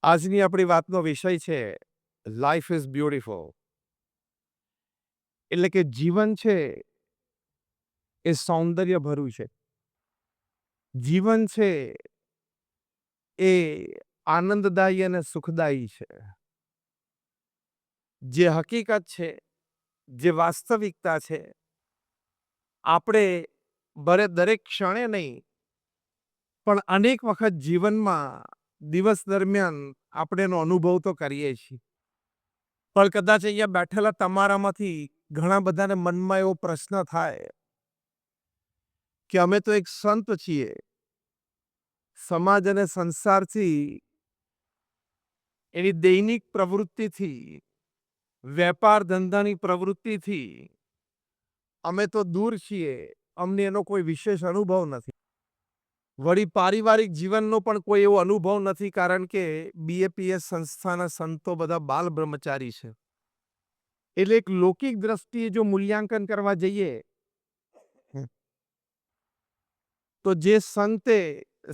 આજની આપણી વાતનો વિષય છે લાઈફ ઇઝ બ્યુટીફુલ. એટલે કે જીવન છે એ સૌંદર્ય ભર્યું છે. જીવન છે એ આનંદદાયી અને સુખદાયી છે. જે હકીકત છે, જે વાસ્તવિકતા છે, આપણે ભલે દરેક ક્ષણે નહીં પણ અનેક વખત જીવનમાં દિવસ દરમિયાન આપણે એનો અનુભવ તો કરીએ છીએ. પણ કદાચ અહીંયા બેઠેલા તમારામાંથી ઘણા બધાને મનમાં એવો પ્રશ્ન થાય કે અમે તો એક સંત છીએ, સમાજ અને સંસારથી, એની દૈનિક પ્રવૃત્તિથી, વેપાર ધંધાની પ્રવૃત્તિથી અમે તો દૂર છીએ, અમને એનો કોઈ વિશેષ અનુભવ નથી. વળી પારિવારિક જીવનનો પણ કોઈ એવો અનુભવ નથી, કારણ કે બીએપીએસ સંસ્થાના સંતો બધા બાલ બ્રહ્મચારી છે. એટલે એક લૌકિક દ્રષ્ટિએ જો મૂલ્યાંકન કરવા જઈએ તો જે સંતે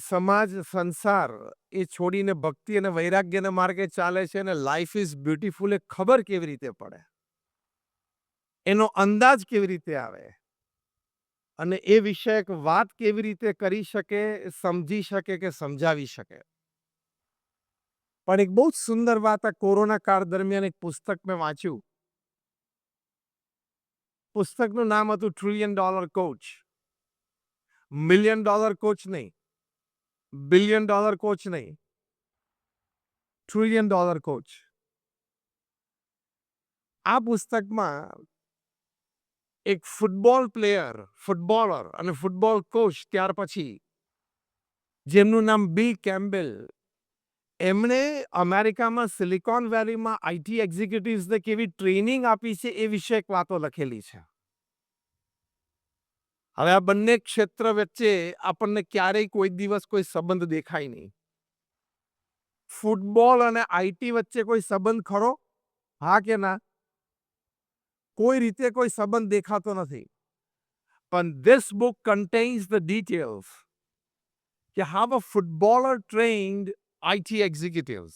સમાજ સંસાર એ છોડીને ભક્તિ અને વૈરાગ્યના માર્ગે ચાલે છે અને લાઈફ ઇઝ બ્યુટીફુલ એ ખબર કેવી રીતે પડે, એનો અંદાજ કેવી રીતે આવે અને એ વિષયક વાત કેવી રીતે કરી શકે, સમજી શકે કે સમજાવી શકે. પણ એક બહુ જ સુંદર વાત આ કોરોના કાળ દરમિયાન એક પુસ્તક મેં વાંચ્યું. પુસ્તકનું નામ હતું $1 Trillion કોચ. $1 મિલિયન કોચ નહીં, $1 બિલિયન કોચ નહીં, $1 ટ્રિલિયન કોચ. આ પુસ્તકમાં એક ફૂટબોલર અને ફૂટબોલ કોચ ત્યાર પછી, જેમનું નામ બિલ કેમ્બેલ, એમણે અમેરિકામાં સિલિકોન વેલીમાં આઈટી એક્ઝિક્યુટિવ્સને કેવી ટ્રેનિંગ આપી છે એ વિશે એક વાતો લખેલી છે. હવે આ બંને ક્ષેત્ર વચ્ચે આપણને ક્યારેય કોઈ દિવસ કોઈ સંબંધ દેખાય નહીં. ફૂટબોલ અને આઈટી વચ્ચે કોઈ સંબંધ ખરો? હા કે ના? કોઈ રીતે કોઈ સંબંધ દેખાતો નથી. પણ this book contains the details કે how a footballer trained IT executives.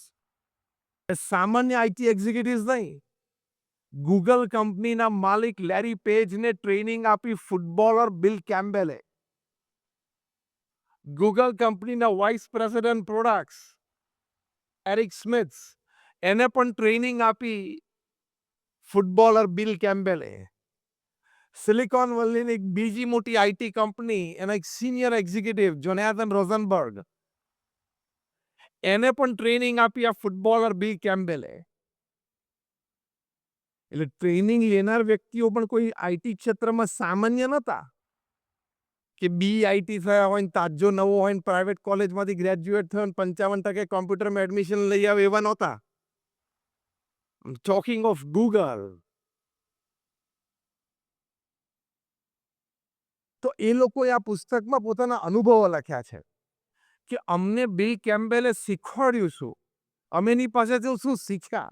સામાન્ય આઈટી એક્ઝિક્યુટિવ્સ નહીં, ગૂગલ કંપનીના માલિક લેરી પેજને ટ્રેનિંગ આપી ફૂટબોલર બિલ કેમ્બેલે. ગૂગલ કંપનીના vice president products Eric Smith, એને પણ ટ્રેનિંગ આપી ફૂટબોલર બિલ કેમ્બેલે. સિલિકોન વેલીની એક બીજી મોટી આઈટી કંપની, એના એક સિનિયર એક્ઝિક્યુટિવ જોનાથન રોઝનબર્ગ, એને પણ ટ્રેનિંગ આપી આ ફૂટબોલર બિલ કેમ્બેલે. એટલે ટ્રેનિંગ લેનાર વ્યક્તિઓ પણ કોઈ આઈટી ક્ષેત્રમાં સામાન્ય નહોતા કે આઈટી થયા હોય ને તાજો નવો હોય ને પ્રાઇવેટ કોલેજમાંથી ગ્રેજ્યુએટ થયો ને 55% કોમ્પ્યુટરમાં એડમિશન લઈ આવે એવા નહોતા. Talking of Google. તો એ લોકોએ આ પુસ્તકમાં પોતાના અનુભવો લખ્યા છે કે અમને બિલ કેમ્બેલે શીખવાડ્યું શું, અમે એની પાસેથી શું શીખ્યા.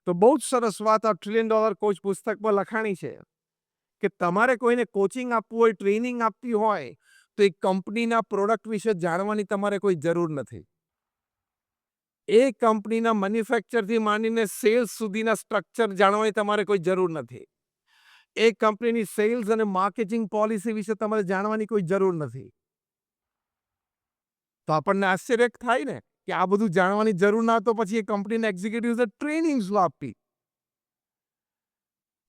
તો બહુ જ સરસ વાત આ $1 ટ્રિલિયન કોચ પુસ્તકમાં લખાણી છે કે તમારે કોઈને કોચિંગ આપવું હોય, ટ્રેનિંગ આપવી હોય, તો એક કંપનીના પ્રોડક્ટ વિશે જાણવાની તમારે કોઈ જરૂર નથી. એ કંપનીના મેન્યુફેક્ચરથી માંડીને સેલ્સ સુધીના સ્ટ્રક્ચર જાણવાની તમારે કોઈ જરૂર નથી. એ કંપનીની સેલ્સ અને માર્કેટિંગ પોલિસી વિશે તમારે જાણવાની કોઈ જરૂર નથી. તો આપણને આશ્ચર્ય થાય ને કે આ બધું જાણવાની જરૂર ના, તો પછી એ કંપનીના એક્ઝિક્યુટિવ્સે ટ્રેનિંગ શું આપી.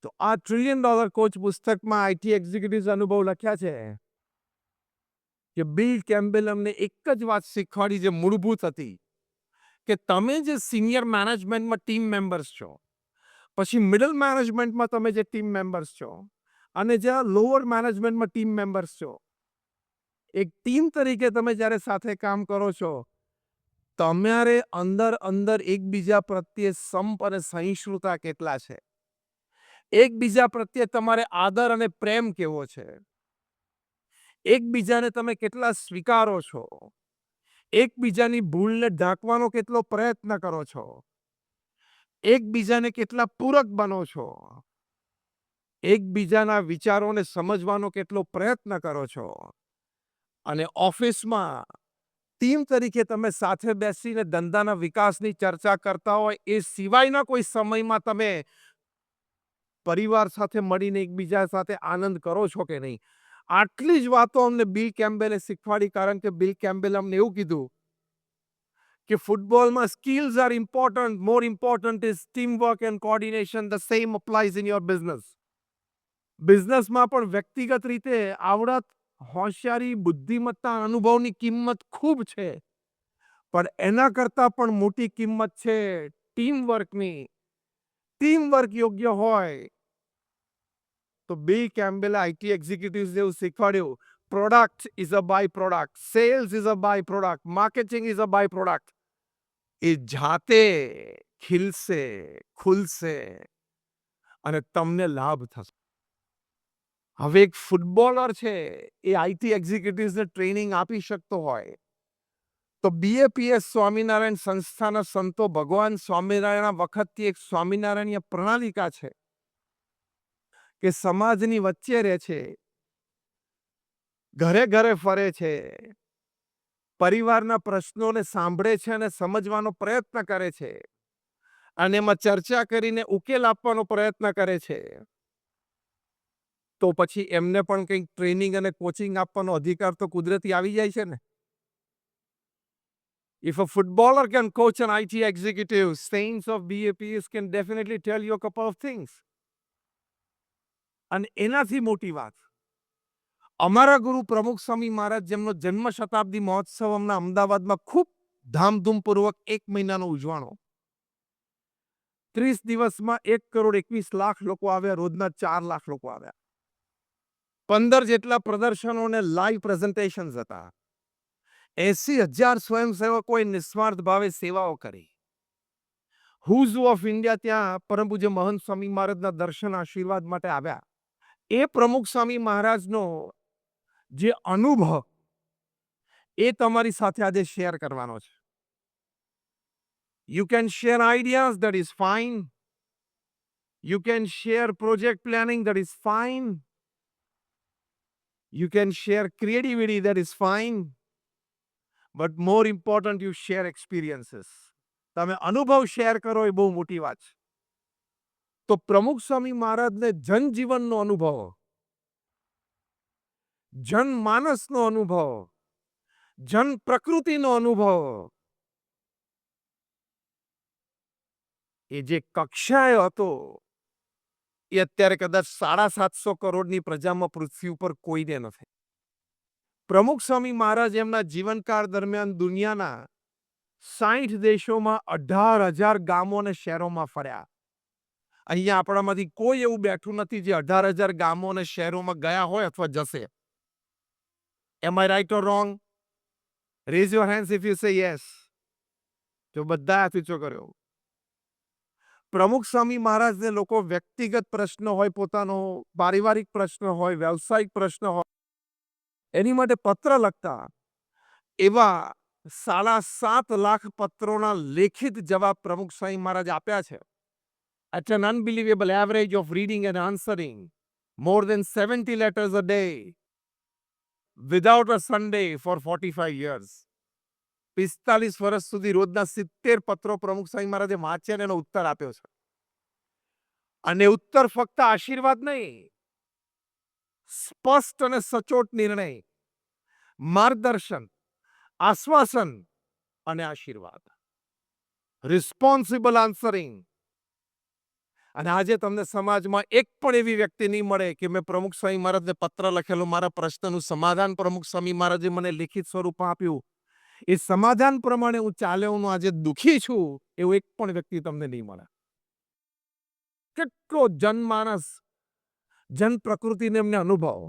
તો આ $1 ટ્રિલિયન કોચ પુસ્તકમાં આઈટી એક્ઝિક્યુટિવ્સ અનુભવ લખ્યા છે કે બિલ કેમ્બેલ અમને એક જ વાત શીખવાડી જે મૂળભૂત હતી કે તમે જે સિનિયર મેનેજમેન્ટમાં ટીમ મેમ્બર્સ છો, પછી મિડલ મેનેજમેન્ટમાં તમે જે ટીમ મેમ્બર્સ છો અને જ્યાં લોઅર મેનેજમેન્ટમાં ટીમ મેમ્બર્સ છો, એક ટીમ તરીકે તમે જ્યારે સાથે કામ કરો છો, તમારે અંદર એકબીજા પ્રત્યે સંપ અને સહિષ્ણુતા કેટલા છે, એકબીજા પ્રત્યે તમારે આદર અને પ્રેમ કેવો છે, એકબીજાને તમે કેટલા સ્વીકારો છો, એકબીજાની ભૂલને ઢાંકવાનો કેટલો પ્રયત્ન કરો છો, એકબીજાને કેટલા પૂરક બનો છો, એકબીજાના વિચારોને સમજવાનો કેટલો પ્રયત્ન કરો છો, અને ઓફિસમાં ટીમ તરીકે તમે સાથે બેસીને ધંધાના વિકાસની ચર્ચા કરતા હોય એ સિવાયના કોઈ સમયમાં તમે પરિવાર સાથે મળીને એકબીજા સાથે આનંદ કરો છો કે નહીં? આટલી જ વાતો અમને બિલ કેમ્બેલે શીખવાડી, કારણ કે બિલ કેમ્બેલે અમને એવું કીધું કે ફૂટબોલમાં skills are important, more important is teamwork and coordination. The same applies in your business. બિઝનેસમાં પણ વ્યક્તિગત રીતે આવડત, હોશિયારી, બુદ્ધિમત્તા, અનુભવની કિંમત ખૂબ છે, પણ એના કરતાં પણ મોટી કિંમત છે ટીમવર્કની. ટીમવર્ક યોગ્ય હોય તો બિલ કેમ્બેલે આઈટી એક્ઝિક્યુટિવ્સ એવું શીખવાડ્યું, product is a by product, sales is a by product, marketing is a by product. એ જાતે ખીલશે, ખુલશે અને તમને લાભ થશે. હવે એક ફૂટબોલર છે, એ આઈટી એક્ઝિક્યુટિવ્સને ટ્રેનિંગ આપી શકતો હોય તો બીએપીએસ સ્વામિનારાયણ સંસ્થાના સંતો ભગવાન સ્વામિનારાયણ વખતથી એક સ્વામિનારાયણ પ્રણાલિકા છે કે સમાજની વચ્ચે રહે છે, ઘરે ઘરે ફરે છે, પરિવારના પ્રશ્નોને સાંભળે છે અને સમજવાનો પ્રયત્ન કરે છે અને એમાં ચર્ચા કરીને ઉકેલ આપવાનો પ્રયત્ન કરે છે. તો પછી એમને પણ કંઈક ટ્રેનિંગ અને કોચિંગ આપવાનો અધિકાર તો કુદરતી આવી જાય છે ને. If a footballer can coach an IT executive, saints of BAPs can definitely tell you a couple of things. અને એનાથી મોટી વાત, અમારા ગુરુ પ્રમુખ સ્વામી મહારાજ, જેમનો જન્મ શતાબ્દી મહોત્સવ હમણાં અમદાવાદમાં ખૂબ ધામધૂમપૂર્વક 1 મહિનાનો ઉજવાણો. 30 દિવસમાં 1,21,00,000 લોકો આવ્યા, રોજના 4 લાખ લોકો આવ્યા. 15 જેટલા પ્રદર્શનો અને લાઈવ પ્રેઝન્ટેશન્સ હતા. 80,000 સ્વયંસેવકોએ નિસ્વાર્થ ભાવે સેવાઓ કરી. હુઝ ઓફ ઇન્ડિયા ત્યાં પરમ પૂજ્ય મહંત સ્વામી મહારાજના દર્શન આશીર્વાદ માટે આવ્યા. એ પ્રમુખ સ્વામી મહારાજનો જે અનુભવ એ તમારી સાથે આજે શેર કરવાનો છે. You can share ideas, that is fine. You can share project planning, that is fine. You can share creativity, that is fine. But more important, you share experiences. તમે અનુભવ શેર કરો એ બહુ મોટી વાત છે. તો પ્રમુખ સ્વામી મહારાજને જનજીવનનો અનુભવ, જનમાનસનો અનુભવ, જન પ્રકૃતિનો અનુભવ, એ જે કક્ષાએ હતો એ અત્યારે કદાચ 750 કરોડની પ્રજામાં પૃથ્વી ઉપર કોઈને નથી. પ્રમુખ સ્વામી મહારાજ એમના જીવનકાળ દરમિયાન દુનિયાના 60 દેશોમાં 18,000 ગામો અને શહેરોમાં ફર્યા. અહીંયા આપણામાંથી કોઈ એવું બેઠું નથી જે 18,000 ગામો અને શહેરોમાં ગયા હોય અથવા જશે. Am I right or wrong? Raise your hands if you say yes. તો બધા હાથ ઊંચો કર્યો. પ્રમુખ સ્વામી મહારાજને લોકો વ્યક્તિગત પ્રશ્ન હોય, પોતાનો પારિવારિક પ્રશ્ન હોય, વ્યવસાયિક પ્રશ્ન હોય, એની માટે પત્ર લખતા. એવા 7.5 લાખ પત્રોના લેખિત જવાબ પ્રમુખ સ્વામી મહારાજ આપ્યા છે. At an unbelievable average of reading and answering more than 70 letters a day without a Sunday for 45 years. 45 વર્ષ સુધી રોજના 70 પત્રો પ્રમુખ સ્વામી મહારાજે વાંચ્યા અને એનો ઉત્તર આપ્યો છે. અને ઉત્તર ફક્ત આશીર્વાદ નહીં, સ્પષ્ટ અને સચોટ નિર્ણય, માર્ગદર્શન, આશ્વાસન અને આશીર્વાદ. Responsible answering. અને આજે તમને સમાજમાં એક પણ એવી વ્યક્તિ નહીં મળે કે મેં પ્રમુખ સ્વામી મહારાજને પત્ર લખેલો, મારા પ્રશ્નનું સમાધાન પ્રમુખ સ્વામી મહારાજે મને લિખિત સ્વરૂપમાં આપ્યું, એ સમાધાન પ્રમાણે હું ચાલ્યો, હું આજે દુઃખી છું, એવું એક પણ વ્યક્તિ તમને નહીં મળે. કેટલો જનમાનસ, જન પ્રકૃતિને એમને અનુભવ.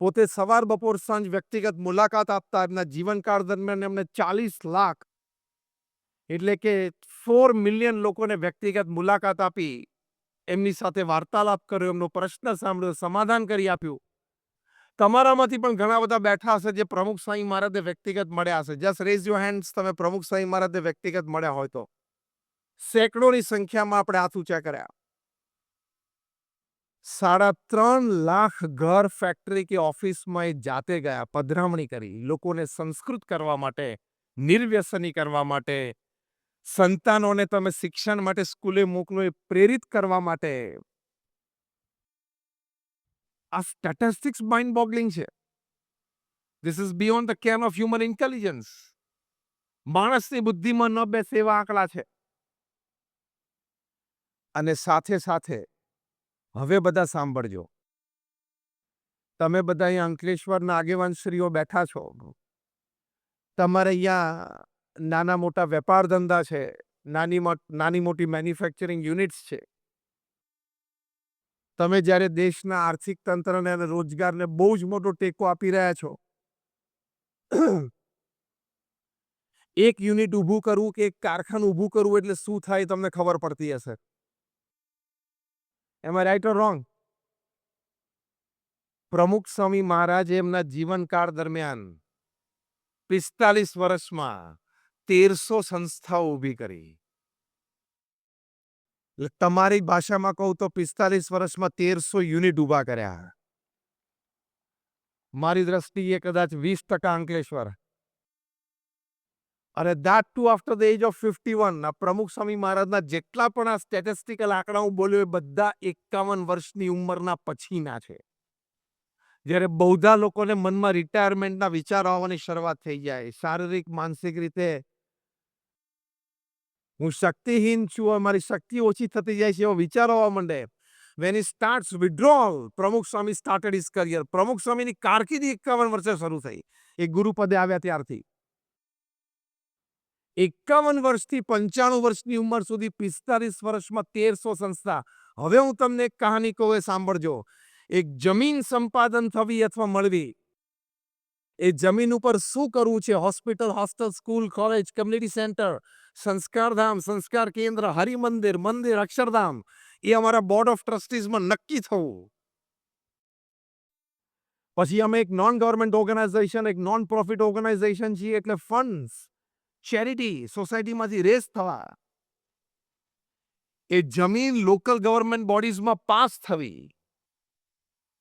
પોતે સવાર બપોર સાંજ વ્યક્તિગત મુલાકાત આપતા. એમના જીવનકાળ દરમિયાન એમને 40 લાખ એટલે કે 4 મિલિયન લોકોને વ્યક્તિગત મુલાકાત આપી, એમની સાથે વાર્તાલાપ કર્યો, એમનો પ્રશ્ન સાંભળ્યો, સમાધાન કરી આપ્યું. તમારામાંથી પણ ઘણા બધા બેઠા હશે જે પ્રમુખ સ્વામી મહારાજને વ્યક્તિગત મળ્યા હશે. જસ્ટ રેઝ યોર હેન્ડ્સ, તમે પ્રમુખ સ્વામી મહારાજને વ્યક્તિગત મળ્યા હોય તો. સેંકડોની સંખ્યામાં આપણે હાથ ઊંચા કર્યા. 3.5 લાખ ઘર, ફેક્ટરી કે ઓફિસમાં એ જાતે ગયા, પધરામણી કરી, લોકોને સંસ્કૃત કરવા માટે, નિર્વ્યસની કરવા માટે, સંતાનોને તમે શિક્ષણ માટે સ્કૂલે મોકલો એ પ્રેરિત કરવા માટે. આ સ્ટેટિસ્ટિક્સ માઇન્ડ બોગલિંગ છે. This is beyond the can of human intelligence. માણસની બુદ્ધિમાં ન બેસે એવા આંકડા છે. અને સાથે સાથે હવે બધા સાંભળજો. તમે બધા અહીંયા અંકલેશ્વરના આગેવાનશ્રીઓ બેઠા છો. તમારે અહીંયા નાના મોટા વેપાર ધંધા છે, નાની મોટી મેન્યુફેક્ચરિંગ યુનિટ્સ છે. તમે જ્યારે દેશના આર્થિક તંત્રને અને રોજગારને બહુ જ મોટો ટેકો આપી રહ્યા છો, એક યુનિટ ઊભું કરવું કે એક કારખાનું ઊભું કરવું એટલે શું થાય તમને ખબર પડતી હશે. એમ આઈ રાઈટ ઓર રોંગ? પ્રમુખ સ્વામી મહારાજે એમના જીવનકાળ દરમિયાન 45 વર્ષમાં 1300 સંસ્થાઓ ઊભી કરી. તમારી ભાષામાં કહું તો 45 વર્ષમાં 1300 યુનિટ ઊભા કર્યા. મારી દ્રષ્ટિએ કદાચ 20% અંકલેશ્વર. અને that too after the age of 51. પ્રમુખ સ્વામી મહારાજના જેટલા પણ આ સ્ટેટિસ્ટિકલ આંકડા હું બોલ્યો એ બધા 51 વર્ષની ઉંમરના પછીના છે. જ્યારે બહુધા લોકોને મનમાં રિટાયરમેન્ટના વિચાર આવવાની શરૂઆત થઈ જાય, શારીરિક માનસિક રીતે હું શક્તિહીન છું, મારી શક્તિ ઓછી થતી જાય છે એવો વિચાર આવવા માંડે. When he starts withdrawal, પ્રમુખ સ્વામી started his career. પ્રમુખ સ્વામીની કારકિર્દી 51 વર્ષે શરૂ થઈ, એ ગુરુપદે આવ્યા ત્યારથી. 51 વર્ષથી 95 વર્ષની ઉંમર સુધી 45 વર્ષમાં 1300 સંસ્થા. હવે હું તમને એક કહાની કહું, એ સાંભળજો. એક જમીન સંપાદન થવી અથવા મળવી, એ જમીન ઉપર શું કરવું છે, hospital, hostel, school, college, community centre, સંસ્કારધામ, સંસ્કાર કેન્દ્ર, હરિમંદિર, મંદિર, અક્ષરધામ, એ અમારા બોર્ડ ઓફ ટ્રસ્ટીઝમાં નક્કી થવું. પછી અમે એક નોન ગવર્મેન્ટ ઓર્ગેનાઇઝેશન, એક નોન પ્રોફિટ ઓર્ગેનાઇઝેશન છીએ, એટલે ફંડ્સ, ચેરિટી, સોસાયટીમાંથી રેસ થવા. એ જમીન લોકલ ગવર્મેન્ટ બોડીઝમાં પાસ થવી.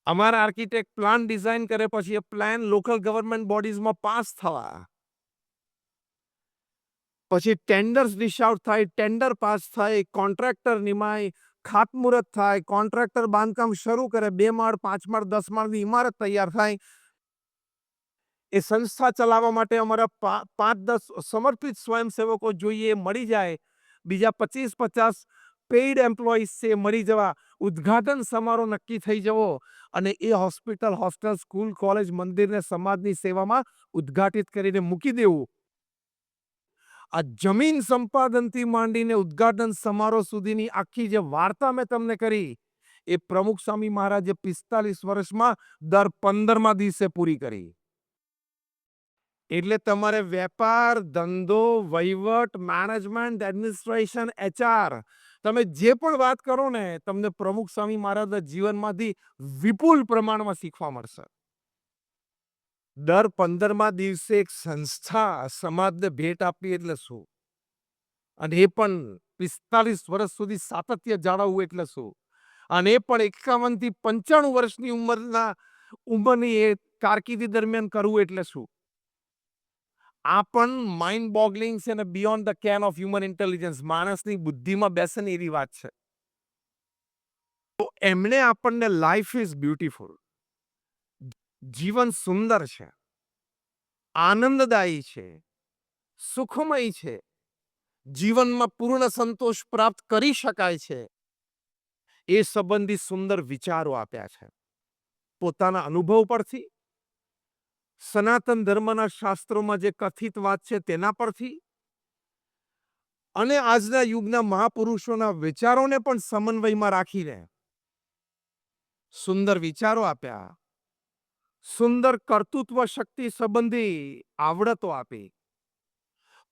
અમારા આર્કિટેક્ટ પ્લાન ડિઝાઇન કરે પછી એ પ્લાન લોકલ ગવર્મેન્ટ બોડીઝમાં પાસ થવા. પછી ટેન્ડર્સ ડિશ આઉટ થાય, ટેન્ડર પાસ થાય, કોન્ટ્રાક્ટર નિમાય, ખાતમુહૂર્ત થાય, કોન્ટ્રાક્ટર બાંધકામ શરૂ કરે, 2 માળ 5 માળ 10 માળની ઇમારત તૈયાર થાય. એ સંસ્થા ચલાવવા માટે અમારા 5-10 સમર્પિત સ્વયંસેવકો જોઈએ, મળી જાય. બીજા 25-50 પેઇડ એમ્પ્લોઈઝ છે, મળી જવા. ઉદ્ઘાટન સમારોહ નક્કી થઈ જવો અને એ હોસ્પિટલ, હોસ્ટેલ, સ્કૂલ, કોલેજ, મંદિરને સમાજની સેવામાં ઉદ્ઘાટિત કરીને મૂકી દેવું. આ જમીન સંપાદનથી માંડીને ઉદ્ઘાટન સમારોહ સુધીની આખી જે વાર્તા મેં તમને કરી, એ પ્રમુખ સ્વામી મહારાજે 45 વર્ષમાં દર 15મા દિવસે પૂરી કરી. એટલે તમારે વેપાર, ધંધો, વહીવટ, મેનેજમેન્ટ, એડમિનિસ્ટ્રેશન, HR, તમે જે પણ વાત કરો ને, તમને પ્રમુખ સ્વામી મહારાજના જીવનમાંથી વિપુલ પ્રમાણમાં શીખવા મળશે. દર 15મા દિવસે એક સંસ્થા સમાજને ભેટ આપવી એટલે શું, અને એ પણ 45 વર્ષ સુધી સાતત્ય જાળવવું એટલે શું, અને એ પણ 51 થી 95 વર્ષની ઉંમરની એ કારકિર્દી દરમિયાન કરવું એટલે શું. આ પણ માઇન્ડ બોગલિંગ છે અને beyond the can of human intelligence, માણસની બુદ્ધિમાં બેસે ને એવી વાત છે. તો એમણે આપણને લાઈફ ઇઝ બ્યુટીફુલ, જીવન સુંદર છે, આનંદદાયી છે, સુખમય છે, જીવનમાં પૂર્ણ સંતોષ પ્રાપ્ત કરી શકાય છે, એ સંબંધી સુંદર વિચારો આપ્યા છે. પોતાના અનુભવ પરથી, સનાતન ધર્મના શાસ્ત્રોમાં જે કથિત વાત છે તેના પરથી, અને આજના યુગના મહાપુરુષોના વિચારોને પણ સમન્વયમાં રાખીને સુંદર વિચારો આપ્યા, સુંદર કર્તૃત્વ શક્તિ સંબંધી આવડતો આપી.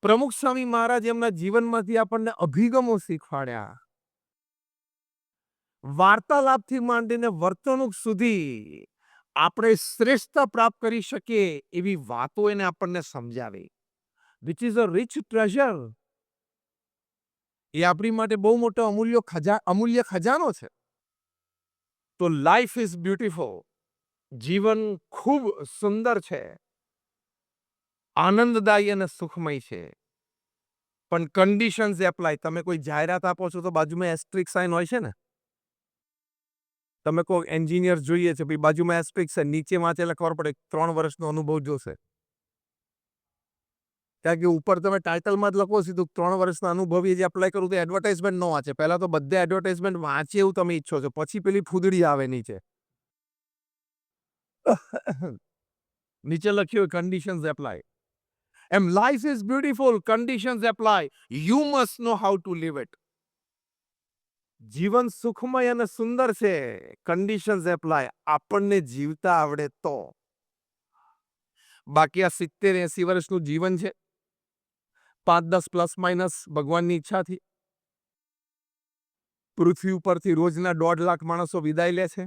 પ્રમુખ સ્વામી મહારાજ એમના જીવનમાંથી આપણને અભિગમો શીખવાડ્યા. વાર્તાલાપથી માંડીને વર્તણૂક સુધી આપણે શ્રેષ્ઠતા પ્રાપ્ત કરી શકીએ એવી વાતો એને આપણને સમજાવી. Which is a rich treasure. એ આપણી માટે બહુ મોટો અમૂલ્ય ખજાનો છે. તો લાઈફ ઇઝ બ્યુટીફુલ. જીવન ખૂબ સુંદર છે, આનંદદાયી અને સુખમય છે. પણ કન્ડિશન્સ એપ્લાય. તમે કોઈ જાહેરાત આપો છો તો બાજુમાં એસ્ટ્રિક સાઇન હોય છે ને. તમે કોઈ એન્જિનિયર જોઈએ છે, પછી બાજુમાં એસ્ટ્રિક સાઇન નીચે વાંચે એટલે ખબર પડે 3 વર્ષનો અનુભવ જોશે. કારણ કે ઉપર તમે ટાઇટલમાં જ લખો સીધું 3 વર્ષના અનુભવી જે એપ્લાય કરું તો એડવર્ટાઇઝમેન્ટ ન વાંચે. પહેલા તો બધા એડવર્ટાઇઝમેન્ટ વાંચે એવું તમે ઈચ્છો છો, પછી પેલી ફૂદડી આવે નીચે. નીચે લખ્યું કન્ડિશન્સ એપ્લાય. એમ life is beautiful, conditions apply. You must know how to live it. જીવન સુખમય અને સુંદર છે, કન્ડિશન્સ એપ્લાય. આપણને જીવતા આવડે તો. બાકી આ 70-80 વર્ષનું જીવન છે, 5-10 પ્લસ માઇનસ ભગવાનની ઈચ્છાથી. પૃથ્વી ઉપરથી રોજના 1.5 લાખ માણસો વિદાય લે છે.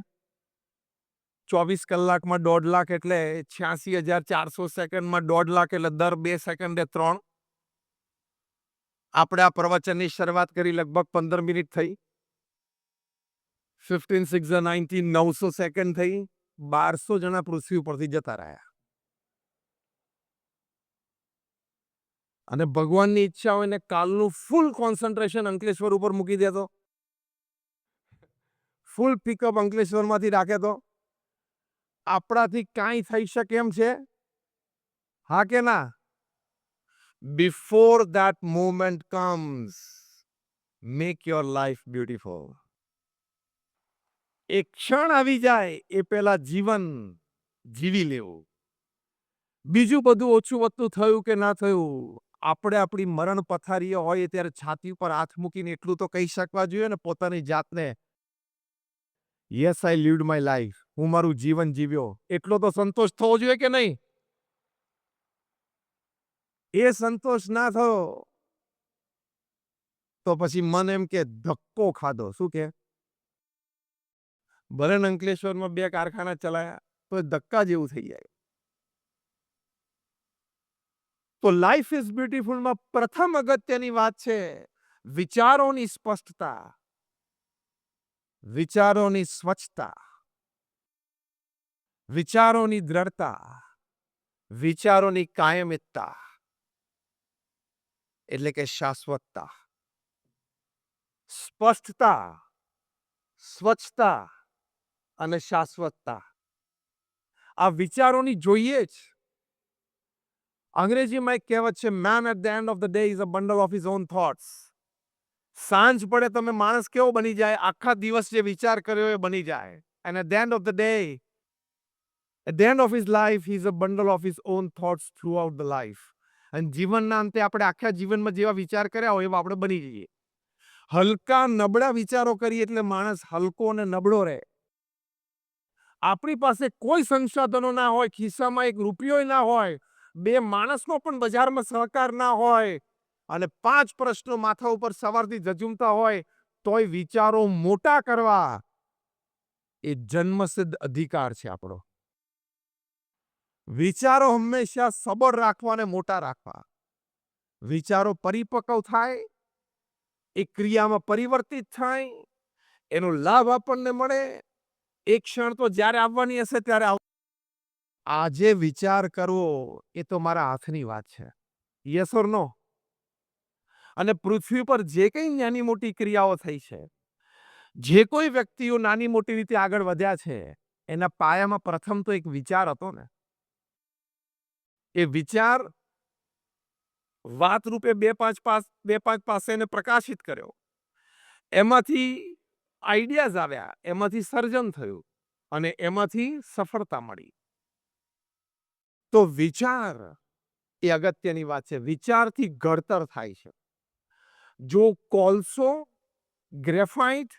24 કલાકમાં 1.5 લાખ એટલે 86,400 સેકન્ડમાં 1.5 લાખ એટલે દર 2 સેકન્ડે 3. આપણે આ પ્રવચનની શરૂઆત કરી લગભગ 15 મિનિટ થઈ. 15 6 19 900 સેકન્ડ થઈ. 1200 જણા પૃથ્વી ઉપરથી જતા રહ્યા. અને ભગવાનની ઈચ્છા હોય ને કાલનું ફૂલ કોન્સન્ટ્રેશન અંકલેશ્વર ઉપર મૂકી દે તો, ફૂલ પિકઅપ અંકલેશ્વરમાંથી રાખે તો આપણાથી કાંઈ થઈ શકે એમ છે? હા કે ના? Before that moment comes, make your life beautiful. એક ક્ષણ આવી જાય એ પહેલા જીવન જીવી લેવું. બીજું બધું ઓછું વધતું થયું કે ના થયું, આપણે આપણી મરણ પથારીએ હોય ત્યારે છાતી ઉપર હાથ મૂકીને એટલું તો કહી શકવા જોઈએ ને પોતાની જાતને, યસ આઈ લીવ્ડ માય લાઈફ. હું મારું જીવન જીવ્યો. એટલો તો સંતોષ થવો જોઈએ કે નહીં? એ સંતોષ ના થયો તો પછી મન એમ કે ધક્કો ખાધો. શું કે? ભલે અંકલેશ્વરમાં 2 કારખાના ચલાયા તો ધક્કા જેવું થઈ જાય. તો લાઈફ ઇઝ બ્યુટીફુલમાં પ્રથમ અગત્યની વાત છે વિચારોની સ્પષ્ટતા, વિચારોની સ્વચ્છતા, વિચારોની દ્રઢતા, વિચારોની કાયમિતતા, એટલે કે શાશ્વતતા. સ્પષ્ટતા, સ્વચ્છતા અને શાશ્વતતા આ વિચારોની જોઈએ જ. અંગ્રેજીમાં એક કહેવત છે, man at the end of the day is a bundle of his own thoughts. સાંજ પડે તમે માણસ કેવો બની જાય, આખા દિવસ જે વિચાર કર્યો એ બની જાય. And at the end of the day, at the end of his life, he is a bundle of his own thoughts throughout the life. અને જીવનના અંતે આપણે આખા જીવનમાં જેવા વિચાર કર્યા હોય એવા આપણે બની જઈએ. હલકા નબળા વિચારો કરીએ એટલે માણસ હલકો અને નબળો રહે. આપણી પાસે કોઈ સંસાધનો ના હોય, ખિસ્સામાં 1 રૂપિયો ના હોય, 2 માણસનો પણ બજારમાં સહકાર ના હોય અને 5 પ્રશ્નો માથા ઉપર સવારથી ઝઝૂમતા હોય, તોય વિચારો મોટા કરવા એ જન્મસિદ્ધ અધિકાર છે આપણો. વિચારો હંમેશા સબળ રાખવા અને મોટા રાખવા. વિચારો પરિપક્વ થાય, એ ક્રિયામાં પરિવર્તિત થાય, એનો લાભ આપણને મળે. એક ક્ષણ તો જ્યારે આવવાની હશે ત્યારે આજે વિચાર કરવો એ તો મારા હાથની વાત છે. યસ ઓર નો? અને પૃથ્વી પર જે કંઈ નાની મોટી ક્રિયાઓ થઈ છે, જે કોઈ વ્યક્તિઓ નાની મોટી રીતે આગળ વધ્યા છે, એના પાયામાં પ્રથમ તો એક વિચાર હતો ને. એ વિચાર વાત રૂપે 2-5 પાસે એને પ્રકાશિત કર્યો. એમાંથી આઈડિયાઝ આવ્યા, એમાંથી સર્જન થયું અને એમાંથી સફળતા મળી. તો વિચાર એ અગત્યની વાત છે. વિચારથી ઘડતર થાય છે. જો કોલસો, ગ્રેફાઇટ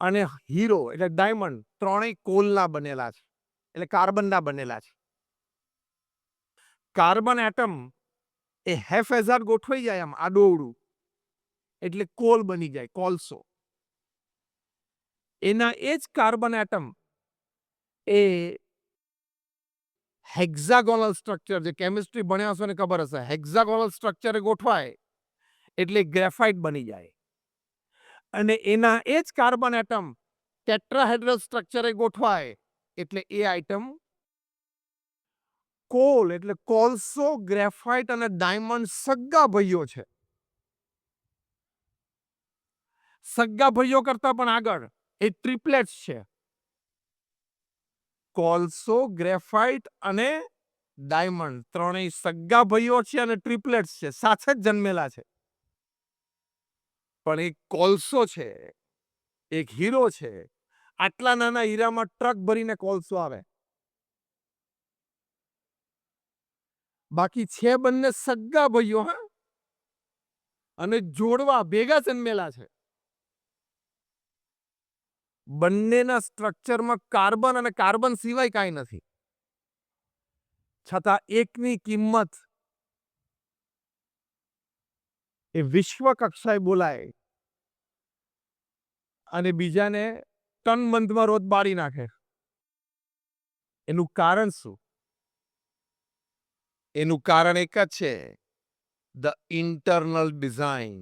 અને હીરો એટલે ડાયમંડ ત્રણેય કોલના બનેલા છે, એટલે કાર્બનના બનેલા છે. કાર્બન એટમ એ હેફેઝાર ગોઠવાઈ જાય આમ આડોઅવળું એટલે કોલ બની જાય, કોલસો. એના એ જ કાર્બન એટમ એ હેક્ઝાગોનલ સ્ટ્રક્ચર, જે કેમિસ્ટ્રી ભણ્યા હશો ને ખબર હશે, હેક્ઝાગોનલ સ્ટ્રક્ચરે ગોઠવાય એટલે ગ્રેફાઇટ બની જાય. અને એના એ જ કાર્બન એટમ ટેટ્રાહેડ્રલ સ્ટ્રક્ચરે ગોઠવાય એટલે એ આઈટમ કોલ એટલે કોલસો, ગ્રેફાઇટ અને ડાયમંડ સગા ભાઈઓ છે. સગા ભાઈઓ કરતા પણ આગળ એ ટ્રિપલેટ્સ છે. કોલસો, ગ્રેફાઇટ અને ડાયમંડ ત્રણેય સગા ભાઈઓ છે અને ટ્રિપલેટ્સ છે, સાથે જ જન્મેલા છે. પણ એક કોલસો છે, એક હીરો છે. આટલા નાના હીરામાં ટ્રક ભરીને કોલસો આવે. બાકી છે બંને સગા ભાઈઓ, હા, અને જોડવા ભેગા જન્મેલા છે. બંનેના સ્ટ્રક્ચરમાં કાર્બન અને કાર્બન સિવાય કાંઈ નથી. છતાં એકની કિંમત એ વિશ્વ કક્ષાએ બોલાય અને બીજાને ટન મંદમાં રોજ બાળી નાખે. એનું કારણ શું? એનું કારણ એક જ છે, ધ ઇન્ટરનલ ડિઝાઇન.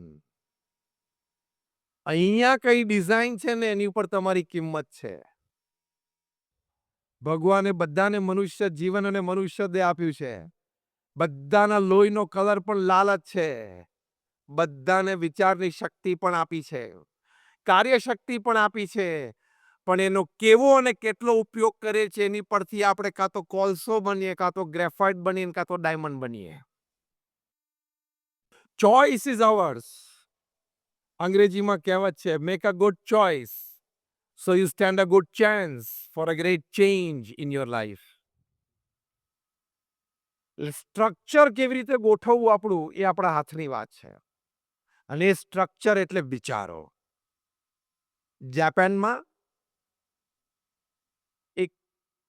અહીંયા કઈ ડિઝાઇન છે ને એની ઉપર તમારી કિંમત છે. ભગવાને બધાને મનુષ્ય જીવન અને મનુષ્ય દેહ આપ્યું છે. બધાના લોહીનો કલર પણ લાલ જ છે. બધાને વિચારની શક્તિ પણ આપી છે, કાર્યશક્તિ પણ આપી છે. પણ એનો કેવો અને કેટલો ઉપયોગ કરે છે એની પરથી આપણે કાં તો કોલસો બનીએ, કાં તો ગ્રેફાઇટ બનીએ, કાં તો ડાયમંડ બનીએ. Choice is hours. અંગ્રેજીમાં કહેવત છે, make a good choice so you stand a good chance for a great change in your life. Structure કેવી રીતે ગોઠવવું આપણું એ આપણા હાથની વાત છે. અને એ સ્ટ્રક્ચર એટલે વિચારો. જાપાનમાં એક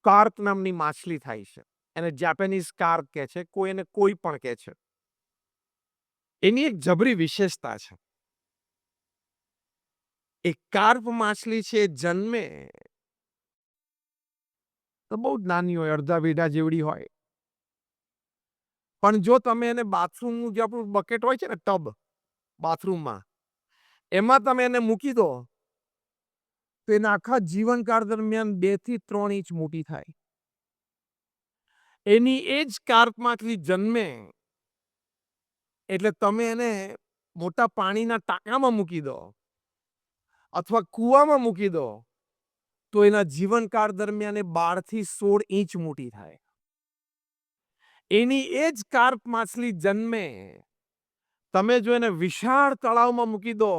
કાર્પ નામની માછલી થાય છે. એને જાપાનીઝ કાર્પ કહે છે, કોઈ એને કોઈ પણ કહે છે. એની એક જબરી વિશેષતા છે. એ કાર્પ માછલી છે, જન્મે તો બહુ જ નાની હોય, અડધા વીડા જેવડી હોય. પણ જો તમે એને બાથરૂમનું જે આપણું બકેટ હોય છે ને, ટબ બાથરૂમમાં, એમાં તમે એને મૂકી દો તો એના આખા જીવનકાળ દરમિયાન 2 થી 3 ઇંચ મોટી થાય. એની એ જ કાર્પ માછલી જન્મે એટલે તમે એને મોટા પાણીના ટાંકામાં મૂકી દો અથવા કૂવામાં મૂકી દો તો એના જીવનકાળ દરમિયાન એ 12 થી 16 ઇંચ મોટી થાય. એની એ જ કાર્પ માછલી જન્મે, તમે જો એને વિશાળ તળાવમાં મૂકી દો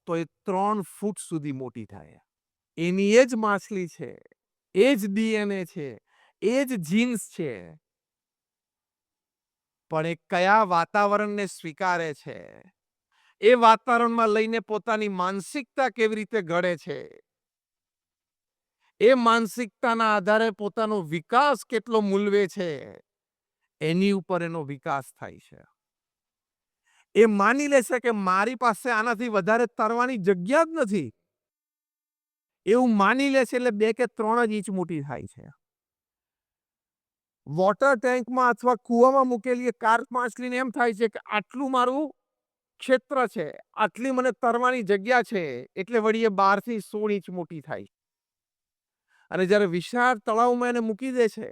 તો એ 3 ફૂટ સુધી મોટી થાય. એની એ જ માછલી છે, એ જ ડીએનએ છે, એ જ જીન્સ છે. પણ એ કયા વાતાવરણને સ્વીકારે છે, એ વાતાવરણમાં લઈને પોતાની માનસિકતા કેવી રીતે ઘડે છે, એ માનસિકતાના આધારે પોતાનો વિકાસ કેટલો મૂલવે છે, એની ઉપર એનો વિકાસ થાય છે. એ માની લેશે કે મારી પાસે આનાથી વધારે તરવાની જગ્યા જ નથી, એવું માની લેશે એટલે 2 કે 3 જ ઇંચ મોટી થાય છે. વોટર ટેન્કમાં અથવા કૂવામાં મૂકેલી કાર્પ માછલીને એમ થાય છે કે આટલું મારું ક્ષેત્ર છે, આટલી મને તરવાની જગ્યા છે, એટલે વળી એ 12 થી 16 ઇંચ મોટી થાય. અને જ્યારે વિશાળ તળાવમાં એને મૂકી દે છે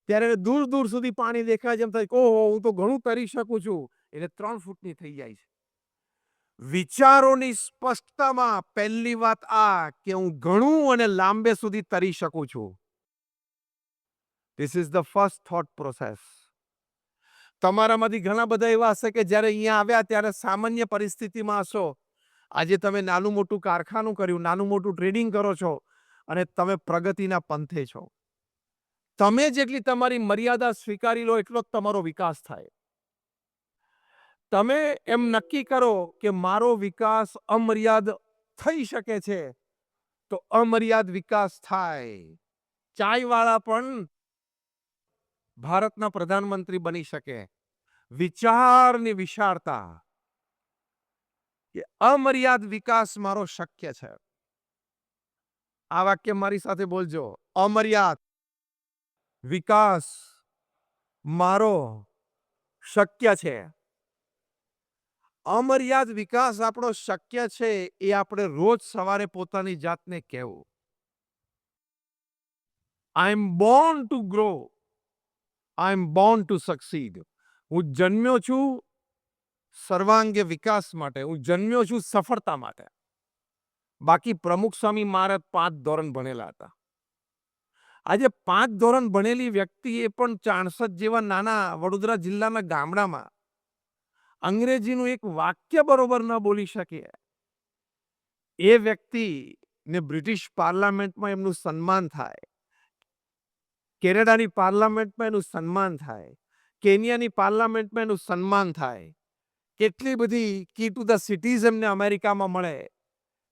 ત્યારે દૂર દૂર સુધી પાણી દેખાય, જેમ થાય ઓહો, હું તો ઘણું તરી શકું છું. એટલે 3 ફૂટની થઈ જાય છે. વિચારોની સ્પષ્ટતામાં પહેલી વાત આ કે હું ઘણું અને લાંબે સુધી તરી શકું છું. This is the first thought process. તમારામાંથી ઘણા બધા એવા હશે કે જ્યારે અહીંયા આવ્યા ત્યારે સામાન્ય પરિસ્થિતિમાં હશો. આજે તમે નાનું મોટું કારખાનું કર્યું, નાનું મોટું ટ્રેડિંગ કરો છો અને તમે પ્રગતિના પંથે છો. તમે જેટલી તમારી મર્યાદા સ્વીકારી લો એટલો જ તમારો વિકાસ થાય. તમે એમ નક્કી કરો કે મારો વિકાસ અમર્યાદ થઈ શકે છે તો અમર્યાદ વિકાસ થાય. ચાયવાળા પણ ભારતના પ્રધાનમંત્રી બની શકે. વિચારની વિશાળતા કે અમર્યાદ વિકાસ મારો શક્ય છે. આ વાક્ય મારી સાથે બોલજો, અમર્યાદ વિકાસ મારો શક્ય છે. અમર્યાદ વિકાસ આપણો શક્ય છે એ આપણે રોજ સવારે પોતાની જાતને કહેવું. I am born to grow, I am born to succeed. હું જન્મ્યો છું સર્વાંગે વિકાસ માટે, હું જન્મ્યો છું સફળતા માટે. બાકી પ્રમુખ સ્વામી મહારાજ 5 ધોરણ ભણેલા હતા. આજે 5 ધોરણ ભણેલી વ્યક્તિ એ પણ 64 જેવા નાના વડોદરા જિલ્લાના ગામડામાં અંગ્રેજીનું એક વાક્ય બરોબર ન બોલી શકે. એ વ્યક્તિને બ્રિટિશ પાર્લામેન્ટમાં એમનું સન્માન થાય, કેનેડાની પાર્લામેન્ટમાં એનું સન્માન થાય, કેન્યાની પાર્લામેન્ટમાં એનું સન્માન થાય. કેટલી બધી કી ટુ ધ સિટીઝ એમને અમેરિકામાં મળે.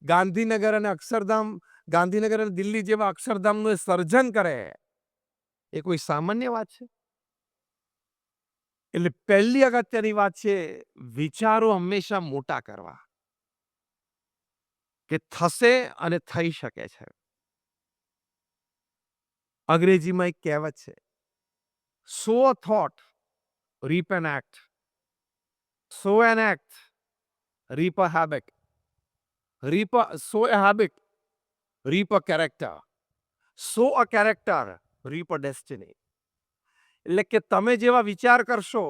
ગાંધીનગર અને અક્ષરધામ, ગાંધીનગર અને દિલ્હી જેવા અક્ષરધામનું એ સર્જન કરે. એ કોઈ સામાન્ય વાત છે? એટલે પહેલી અગત્યની વાત છે વિચારો હંમેશા મોટા કરવા, કે થશે અને થઈ શકે છે. અંગ્રેજીમાં એક કહેવત છે, સો અ thought, reap an act. Sow an act, reap a habit. Sow a habit, reap a character. Sow a character, reap a destiny. એટલે કે તમે જેવા વિચાર કરશો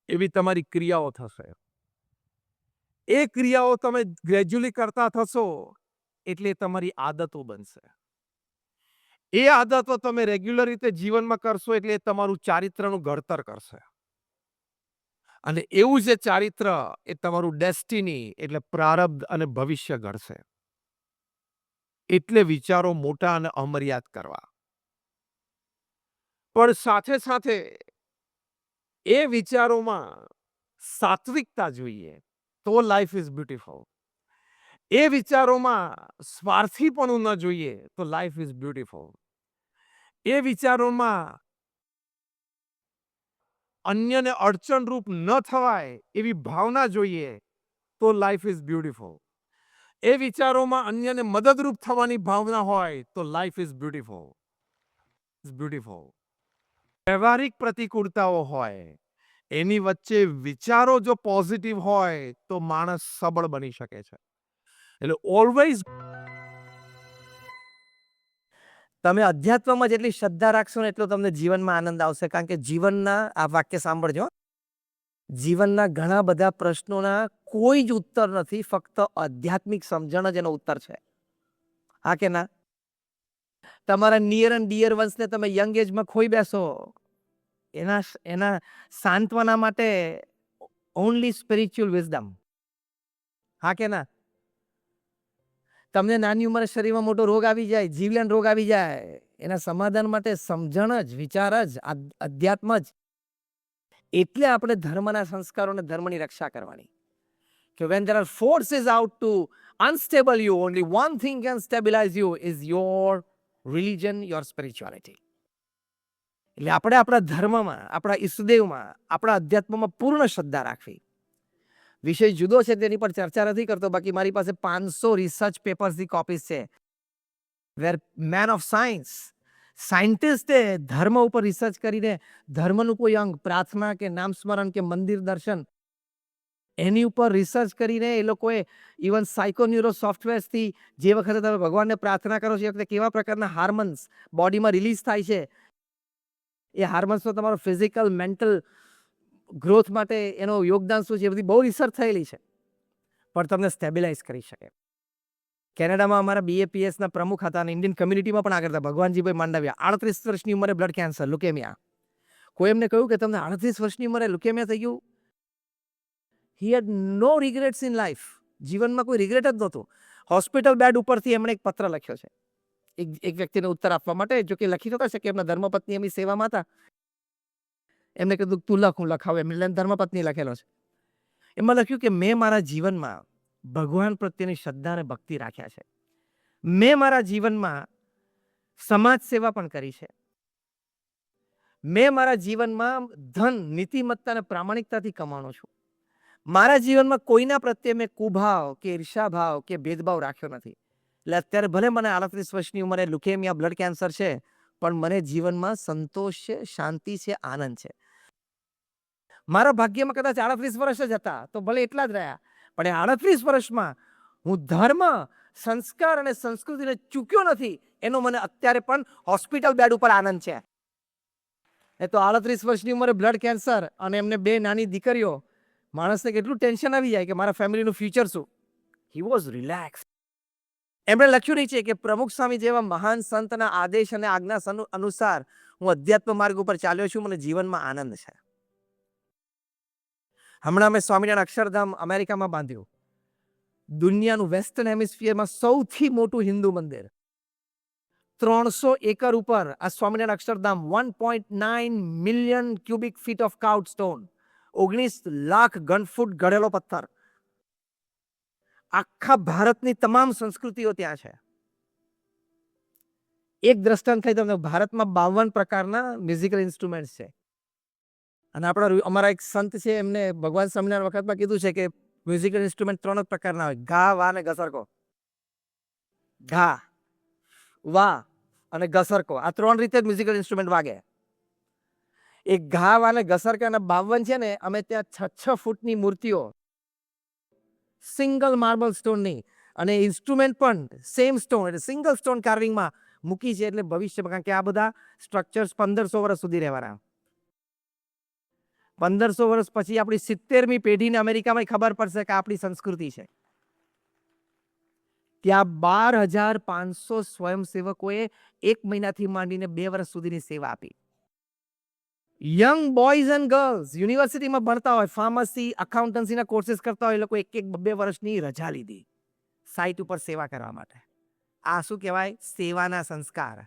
એવી તમારી ક્રિયાઓ થશે. એ ક્રિયાઓ તમે ગ્રેજ્યુઅલી કરતા થશો એટલે તમારી આદતો બનશે. એ આદતો તમે રેગ્યુલર રીતે જીવનમાં કરશો એટલે એ તમારું ચારિત્રનું ઘડતર કરશે. અને એવું જે ચારિત્ર એ તમારું ડેસ્ટિની એટલે પ્રારબ્ધ અને ભવિષ્ય ઘડશે. એટલે વિચારો મોટા અને અમર્યાદ કરવા. પણ સાથે સાથે એ વિચારોમાં સાત્વિકતા જોઈએ તો લાઈફ ઇઝ બ્યુટીફુલ. એ વિચારોમાં સ્વાર્થીપણું ન જોઈએ તો લાઈફ ઇઝ બ્યુટીફુલ. એ વિચારોમાં અન્યને અડચણરૂપ ન થવાય એવી ભાવના જોઈએ તો લાઈફ ઇઝ બ્યુટીફુલ. એ વિચારોમાં અન્યને મદદરૂપ થવાની ભાવના હોય તો લાઈફ ઇઝ બ્યુટીફુલ. બ્યુટીફુલ. વ્યવહારિક પ્રતિકૂળતાઓ હોય એની વચ્ચે વિચારો જો પોઝિટિવ હોય તો માણસ સબળ બની શકે છે. એટલે ઓલવેઝ તમે અધ્યાત્મમાં જેટલી શ્રદ્ધા રાખશો ને એટલો તમને જીવનમાં આનંદ આવશે. કારણ કે જીવનના, આ વાક્ય સાંભળજો, જીવનના ઘણા બધા પ્રશ્નોના કોઈ જ ઉત્તર નથી, ફક્ત આધ્યાત્મિક સમજણ જ એનો ઉત્તર છે. હા કે ના? તમારા નિયર એન્ડ ડિયર વન્સને તમે યંગ એજમાં ખોઈ બેસો, એના સાંત્વના માટે ઓનલી સ્પિરિચ્યુઅલ વિઝડમ. હા કે ના? તમને નાની ઉંમરે શરીરમાં મોટો રોગ આવી જાય, જીવલેણ રોગ આવી જાય, એના સમાધાન માટે સમજણ જ, વિચાર જ, અધ્યાત્મ જ. એટલે આપણે ધર્મના સંસ્કારોને, ધર્મની રક્ષા કરવાની. કે when there are forces out to unstable you, only one thing can stabilize you is your religion, your spirituality. એટલે આપણે આપણા ધર્મમાં, આપણા ઈષ્ટદેવમાં, આપણા અધ્યાત્મમાં પૂર્ણ શ્રદ્ધા રાખવી. વિષય જુદો છે તેની પર ચર્ચા નથી કરતો, બાકી મારી પાસે 500 રિસર્ચ પેપર્સની કોપીઝ છે. વેર મેન ઓફ સાયન્સ, સાયન્ટિસ્ટે ધર્મ ઉપર રિસર્ચ કરીને ધર્મનું કોઈ અંગ, પ્રાર્થના કે નામ સ્મરણ કે મંદિર દર્શન, એની ઉપર રિસર્ચ કરીને એ લોકોએ ઇવન સાયકોન્યુરો સોફ્ટવેર્સથી જે વખતે તમે ભગવાનને પ્રાર્થના કરો છો એ વખતે કેવા પ્રકારના હાર્મોન્સ બોડીમાં રિલીઝ થાય છે, એ હાર્મોન્સનો તમારો ફિઝિકલ, મેન્ટલ ગ્રોથ માટે એનો યોગદાન શું છે, એ બધી બહુ રિસર્ચ થયેલી છે. પણ તમને સ્ટેબિલાઇઝ કરી શકે. કેનેડામાં અમારા BAPSના પ્રમુખ હતા અને ઇન્ડિયન કમ્યુનિટીમાં પણ આગળ હતા, ભગવાનજીભાઈ માંડવિયા. 38 વર્ષની ઉંમરે બ્લડ કેન્સર, લુકેમિયા. કોઈ એમને કહ્યું કે તમને 38 વર્ષની ઉંમરે લુકેમિયા થઈ ગયું? He had no regrets in life. જીવનમાં કોઈ રિગ્રેટ જ નહોતું. હોસ્પિટલ બેડ ઉપરથી એમણે એક પત્ર લખ્યો છે એક વ્યક્તિને ઉત્તર આપવા માટે. જો કે લખી નતા શકે, એમના ધર્મપત્ની એમની સેવામાં હતા. એમને કીધું તું લખ, હું લખાવું. એમને ધર્મપત્ની લખેલો છે. એમાં લખ્યું કે મેં મારા જીવનમાં ભગવાન પ્રત્યેની શ્રદ્ધા અને ભક્તિ રાખ્યા છે. મેં મારા જીવનમાં સમાજ સેવા પણ કરી છે. મેં મારા જીવનમાં ધન, નીતિમત્તા અને પ્રામાણિકતાથી કમાણો છું. મારા જીવનમાં કોઈના પ્રત્યે મેં કુભાવ કે ઈર્ષાભાવ કે ભેદભાવ રાખ્યો નથી. એટલે અત્યારે ભલે મને 38 વર્ષની ઉંમરે લુકેમિયા, બ્લડ કેન્સર છે, પણ મને જીવનમાં સંતોષ છે, શાંતિ છે, આનંદ છે. મારા ભાગ્યમાં કદાચ 38 વર્ષ જ હતા, તો ભલે એટલા જ રહ્યા, પણ એ 38 વર્ષમાં હું ધર્મ, સંસ્કાર અને સંસ્કૃતિને ચૂક્યો નથી, એનો મને અત્યારે પણ હોસ્પિટલ બેડ ઉપર આનંદ છે. એ તો 38 વર્ષની ઉંમરે બ્લડ કેન્સર અને એમને 2 નાની દીકરીઓ, માણસને કેટલું ટેન્શન આવી જાય કે મારા ફેમિલીનું ફ્યુચર શું. He was relax. એમણે લખ્યું નહીં છે કે પ્રમુખ સ્વામી જેવા મહાન સંતના આદેશ અને આજ્ઞા અનુસાર હું અધ્યાત્મ માર્ગ ઉપર ચાલ્યો છું, મને જીવનમાં આનંદ છે. હમણાં મેં સ્વામિનારાયણ અક્ષરધામ અમેરિકામાં બાંધ્યું, દુનિયાનું વેસ્ટર્ન હેમિસ્ફિયરમાં સૌથી મોટું હિન્દુ મંદિર, 300 એકર ઉપર આ Swaminarayan Akshardham, 1.9 million cubic feet of cut stone, 19 lakh ઘન ફૂટ ઘડેલો પથ્થર. આખા ભારતની તમામ સંસ્કૃતિઓ ત્યાં છે. એક દ્રષ્ટાંત થઈ તમને, ભારતમાં 52 પ્રકારના મ્યુઝિકલ ઇન્સ્ટ્રુમેન્ટ્સ છે. અને અમારા એક સંત છે, એમને ભગવાન સ્વામિનારાયણ વખતમાં કીધું છે કે મ્યુઝિકલ ઇન્સ્ટ્રુમેન્ટ 3 જ પ્રકારના હોય, ઘા, વા અને ગસરકો. ઘા, વા અને ગસરકો, આ 3 રીતે જ મ્યુઝિકલ ઇન્સ્ટ્રુમેન્ટ વાગે. એક ઘા, વા અને ગસરકાના 52 છે ને, અમે ત્યાં 6 ફૂટની મૂર્તિઓ, સિંગલ માર્બલ સ્ટોનની, અને ઇન્સ્ટ્રુમેન્ટ પણ સેમ સ્ટોન એટલે સિંગલ સ્ટોન કાર્વિંગમાં મૂકી છે. એટલે ભવિષ્યમાં, કારણ કે આ બધા સ્ટ્રક્ચર્સ 1500 વર્ષ સુધી રહેવાના, 1500 વર્ષ પછી આપણી 70મી પેઢીને અમેરિકામાં ખબર પડશે કે આપણી સંસ્કૃતિ છે. ત્યાં 12,500 સ્વયંસેવકોએ 1 મહિનાથી માંડીને 2 વર્ષ સુધીની સેવા આપી. યંગ બોયઝ એન્ડ ગર્લ્સ યુનિવર્સિટીમાં ભણતા હોય, ફાર્મસી, અકાઉન્ટન્સીના કોર્सेस કરતા હોય, એ લોકો 1-2 વર્ષની રજા લીધી સાઇટ ઉપર સેવા કરવા માટે. આ શું કહેવાય? સેવાના સંસ્કાર.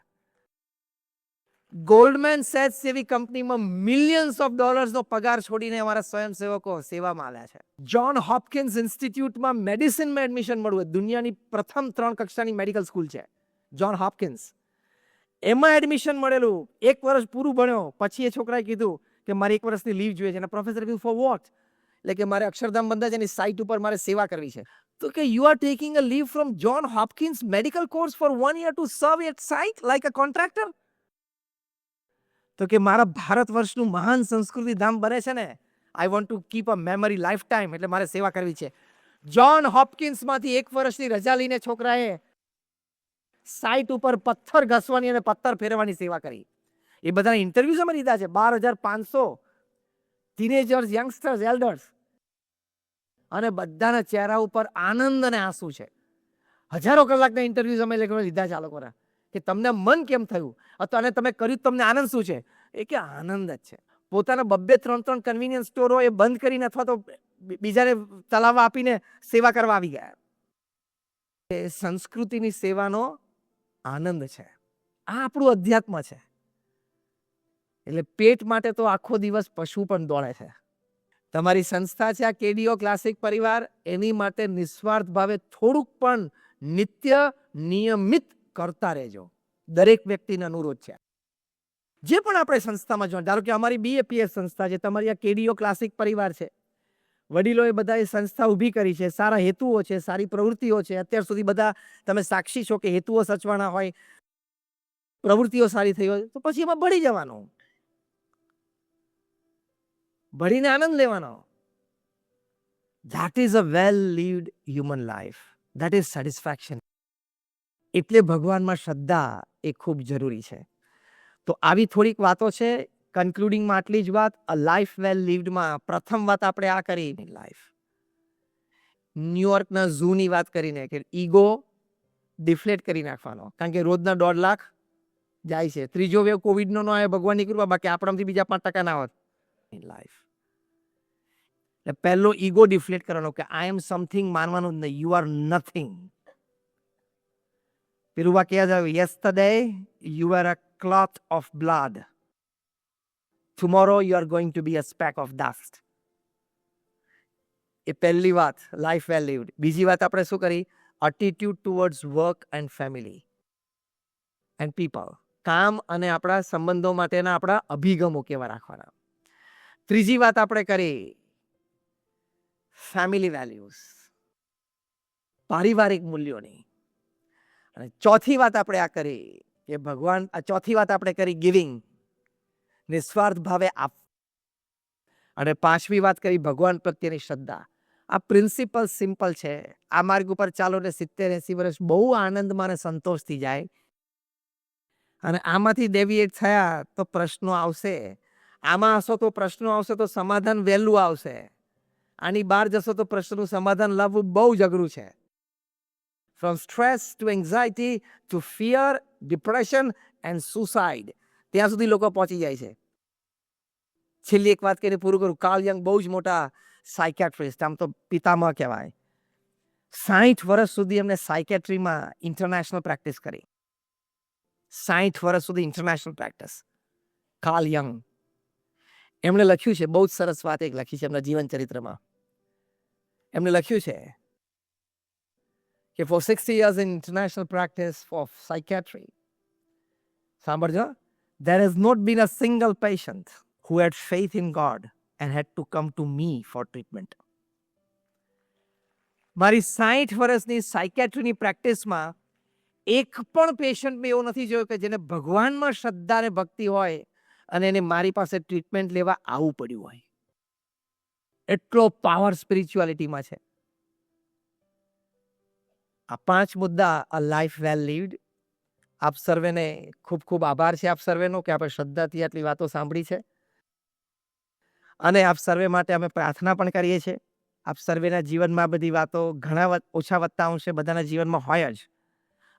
ગોલ્ડમેન સેચ જેવી કંપનીમાં મિલિયન્સ ઓફ ડોલર્સનો પગાર છોડીને અમારા સ્વયંસેવકો સેવામાં આવ્યા છે. જ્હોન હોપકિન્સ ઇન્સ્ટિટ્યૂટમાં મેડિસિનમાં એડમિશન મળવું, દુનિયાની પ્રથમ 3 કક્ષાની મેડિકલ સ્કૂલ છે જ્હોન હોપકિન્સ. એમાં એડમિશન મળેલું, 1 વર્ષ પૂરું ભણ્યો પછી એ છોકરાએ કીધું કે મારે 1 વર્ષની લીવ જોઈએ છે. અને પ્રોફેસર કીધું ફોર વોટ? એટલે કે મારે અક્ષરધામ બંધાય છે, એની સાઇટ ઉપર મારે સેવા કરવી છે. તો કે you are taking a leave from John Hopkins medical course for 1 year to serve at site like a contractor. તો કે મારા ભારત વર્ષનું મહાન સંસ્કૃતિ ધામ બને છે ને, I want to keep a memory life time, એટલે મારે સેવા કરવી છે. જ્હોન હોપકિન્સમાંથી 1 વર્ષની રજા લઈને છોકરાએ સાઇટ ઉપર પથ્થર ઘસવાની અને પથ્થર ફેરવવાની સેવા કરી. એ બધાના ઇન્ટરવ્યુઝ અમે લીધા છે. 12,500 ટીનેજર્સ, યંગસ્ટર્સ, એલ્ડર્સ, અને બધાના ચહેરા ઉપર આનંદ અને આંસુ છે. હજારો કલાકના ઇન્ટરવ્યુઝ અમે લીધા છે આ લોકોના, કે તમને મન કેમ થયું, અથવા અને તમે કર્યું તમને આનંદ શું છે? એ કે આનંદ જ છે. પોતાના 2-3 કન્વીનિયન્સ સ્ટોરો એ બંધ કરીને અથવા તો બીજાને ચલાવવા આપીને સેવા કરવા આવી ગયા. એ સંસ્કૃતિની સેવાનો આનંદ છે. આ આપણું અધ્યાત્મ છે. એટલે પેટ માટે તો આખો દિવસ પશુ પણ દોડે છે. તમારી સંસ્થા છે આ કેડીઓ ક્લાસિક પરિવાર, એની માટે નિસ્વાર્થ ભાવે થોડુંક પણ નિત્ય નિયમિત કરતા રહેજો. દરેક વ્યક્તિનો અનુરોધ છે. જે પણ આપણે સંસ્થામાં જોઈન, ધારો કે અમારી BAPS સંસ્થા છે, તમારી આ કેડીઓ ક્લાસિક પરિવાર છે, વડીલોએ બધાએ સંસ્થા ઊભી કરી છે, સારા હેતુઓ છે, સારી પ્રવૃત્તિઓ છે. અત્યાર સુધી બધા તમે સાક્ષી છો કે હેતુઓ સચવાના હોય, પ્રવૃત્તિઓ સારી થઈ હોય, તો પછી એમાં ભળી જવાનું, ભળીને આનંદ લેવાનો. That is a well lived human life, that is satisfaction. એટલે ભગવાનમાં શ્રદ્ધા એ ખૂબ જરૂરી છે. તો આવી થોડીક વાતો છે. કન્ક્લુડિંગમાં આટલી જ વાત. અ લાઈફ વેલ લીવ્ડમાં પ્રથમ વાત આપણે આ કરી, લાઈફ ન્યુયોર્કના ઝૂની વાત કરીને કે ઈગો ડિફ્લેટ કરી નાખવાનો, કારણ કે રોજના 1.5 લાખ જાય છે. ત્રીજો વેવ કોવિડનો ન આવ્યો, ભગવાનની કૃપા, બાકી આપણામાંથી બીજા 5% ના હોત. લાઈફ પહેલો ઈગો ડિફ્લેટ કરવાનો કે આઈ એમ સમથિંગ માનવાનું જ નહીં, યુ આર નથિંગ. પેલું વાક્ય યાદ આવ્યું, yesterday you are a cloth of blood, tomorrow you are going to be a speck of dust. એ પહેલી વાત, લાઈફ વેલ લીવ્ડ. બીજી વાત આપણે શું કરી? Attitude towards work and family and people. કામ અને આપણા સંબંધો માટેના આપણા અભિગમો કેવા રાખવાના. ત્રીજી વાત આપણે કરી ફેમિલી વેલ્યુઝ, પારિવારિક મૂલ્યોની. અને ચોથી વાત આપણે આ કરી કે ચોથી વાત આપણે કરી ગિવિંગ, નિસ્વાર્થ ભાવે આપ. અને પાંચમી વાત કરી ભગવાન પ્રત્યેની શ્રદ્ધા. આ પ્રિન્સિપલ સિમ્પલ છે. આ માર્ગ ઉપર ચાલો ને 70-80 વર્ષ બહુ આનંદમાં અને સંતોષથી જાય. અને આમાંથી ડેવિએટ થયા તો પ્રશ્નો આવશે. આમાં હશો તો પ્રશ્નો આવશે તો સમાધાન વહેલું આવશે. આની બહાર જશો તો પ્રશ્નનું સમાધાન લાવવું બહુ જ અઘરું છે. From stress to anxiety to fear, depression and suicide, ત્યાં સુધી લોકો પહોંચી જાય છે. છેલ્લી એક વાત કરીને પૂરું કરું. કાર્લ યંગ બહુ જ મોટા સાયકેટ્રિસ્ટ, આમ તો પિતામહ કહેવાય. 60 વર્ષ સુધી એમને સાયકેટ્રીમાં ઇન્ટરનેશનલ પ્રેક્ટિસ કરી. 60 વર્ષ સુધી ઇન્ટરનેશનલ પ્રેક્ટિસ. કાર્લ યંગ એમણે લખ્યું છે, બહુ જ સરસ વાત એક લખી છે એમના જીવન ચરિત્રમાં. એમણે લખ્યું છે કે four 60 years in international practice for psychiatry, સાંભળજો, there has not been a single patient who had faith in God and had to come to me for treatment. મારી 60 વર્ષની સાયકેટ્રીની પ્રેક્ટિસમાં એક પણ પેશન્ટ મેં એવો નથી જોયો કે જેને ભગવાનમાં શ્રદ્ધા અને ભક્તિ હોય અને એને મારી પાસે ટ્રીટમેન્ટ લેવા આવવું પડ્યું હોય. એટલો પાવર સ્પિરિચ્યુઆલિટીમાં છે. આ 5 મુદ્દા, અ લાઈફ વેલ લીવ્ડ. આપ સર્વેને ખૂબ ખૂબ આભાર છે આપ સર્વેનો કે આપણે શ્રદ્ધાથી આટલી વાતો સાંભળી છે. અને આપ સર્વે માટે અમે પ્રાર્થના પણ કરીએ છીએ. આપ સર્વેના જીવનમાં આ બધી વાતો ઘણા ઓછા વત્તા અંશે બધાના જીવનમાં હોય જ.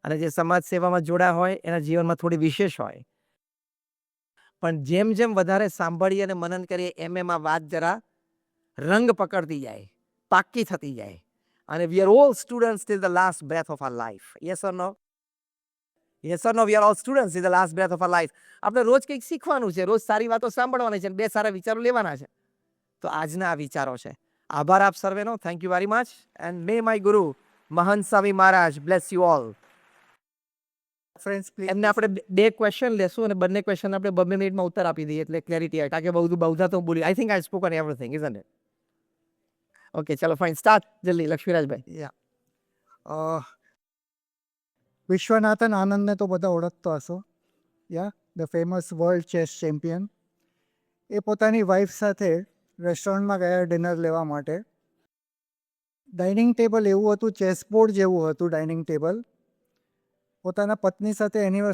અને જે સમાજ સેવામાં જોડાયા હોય એના જીવનમાં થોડી વિશેષ હોય. પણ જેમ જેમ વધારે સાંભળીએ અને મનન કરીએ એમ એમ આ વાત જરા રંગ પકડતી જાય, પાક્કી થતી જાય. અને we are all students till the last breath of our life. Yes or no? Yes or no? We are all students till the last breath of our life. આપણે રોજ કંઈક શીખવાનું છે, રોજ સારી વાતો સાંભળવાની છે, 2 સારા વિચારો લેવાના છે. તો આજના આ વિચારો છે. આભાર આપ સર્વેનો. Thank you very much. And may my Guru Mahant Swami Maharaj bless you all. એમને આપણે 2 ક્વેશ્ચન લેશું અને બંને ક્વેશ્ચન આપણે 2 મિનિટમાં ઉત્તર આપી દઈએ એટલે ક્લેરિટી આવે. કારણ કે બહુધા તો બોલી. I think I spoken everything, isn't it? Okay, ચલો ફાઇન. સ્ટાર્ટ જલ્દી, લક્ષ્મીરાજભાઈ. યા વિશ્વનાથન આનંદને તો બધા ઓળખતો હશો. Ya the famous world chess champion. એ પોતાની વાઈફ સાથે રેસ્ટોરન્ટમાં ગયા ડિનર લેવા માટે. ડાઇનિંગ ટેબલ એવું હતું, ચેસબોર્ડ જેવું હતું ડાઇનિંગ ટેબલ. પોતાના પત્ની સાથે એનિવર્સરી